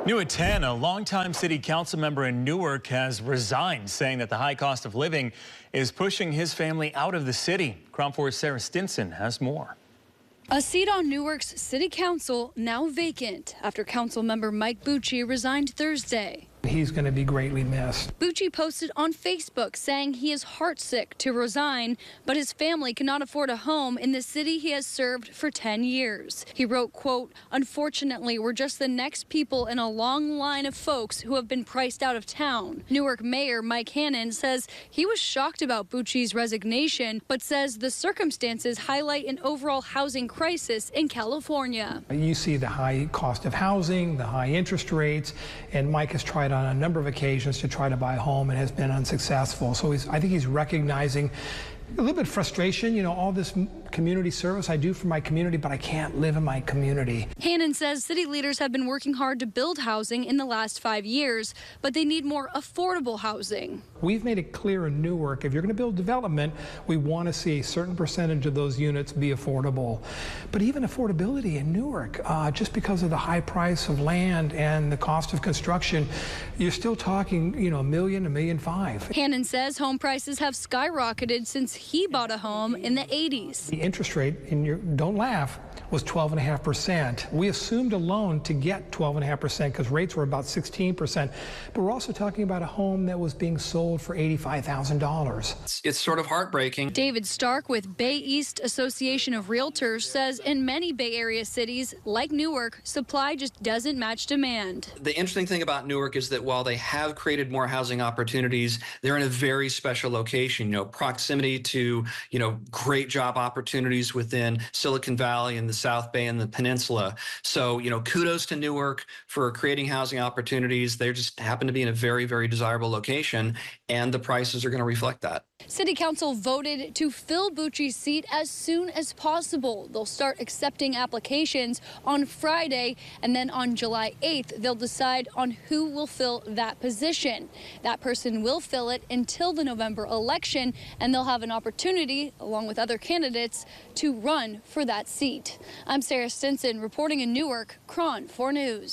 New at 10, a longtime city council member in Newark has resigned, saying that the high cost of living is pushing his family out of the city. KRON 4's Sarah Stinson has more. A seat on Newark's city council now vacant after council member Mike Bucci resigned Thursday. He's going to be greatly missed. Bucci posted on Facebook saying he is heartsick to resign, but his family cannot afford a home in the city he has served for 10 years. He wrote, quote, "Unfortunately, we're just the next people in a long line of folks who have been priced out of town." Newark Mayor Mike Hannon says he was shocked about Bucci's resignation, but says the circumstances highlight an overall housing crisis in California. You see the high cost of housing, the high interest rates, and Mike has tried on a number of occasions to try to buy a home and has been unsuccessful. So I think he's recognizing a little bit of frustration, all this community service I do for my community, but I can't live in my community. Hannon says city leaders have been working hard to build housing in the last 5 years, but they need more affordable housing. We've made it clear in Newark, if you're going to build development, we want to see a certain percentage of those units be affordable. But even affordability in Newark, just because of the high price of land and the cost of construction, you're still talking, $1 million, $1.5 million. Hannon says home prices have skyrocketed since he bought a home in the 80s. The interest rate, and don't laugh, was 12.5%. We assumed a loan to get 12.5% because rates were about 16%. But we're also talking about a home that was being sold for $85,000. It's sort of heartbreaking. David Stark with Bay East Association of Realtors says in many Bay Area cities like Newark, supply just doesn't match demand. The interesting thing about Newark is that while they have created more housing opportunities, they're in a very special location, proximity to, great job opportunities within Silicon Valley and the South Bay and the Peninsula. So, kudos to Newark for creating housing opportunities. They just happen to be in a very, very desirable location, and the prices are going to reflect that. City Council voted to fill Bucci's seat as soon as possible. They'll start accepting applications on Friday, and then on July 8th, they'll decide on who will fill that position. That person will fill it until the November election, and they'll have an opportunity, along with other candidates, to run for that seat. I'm Sarah Stinson reporting in Newark, KRON 4 News.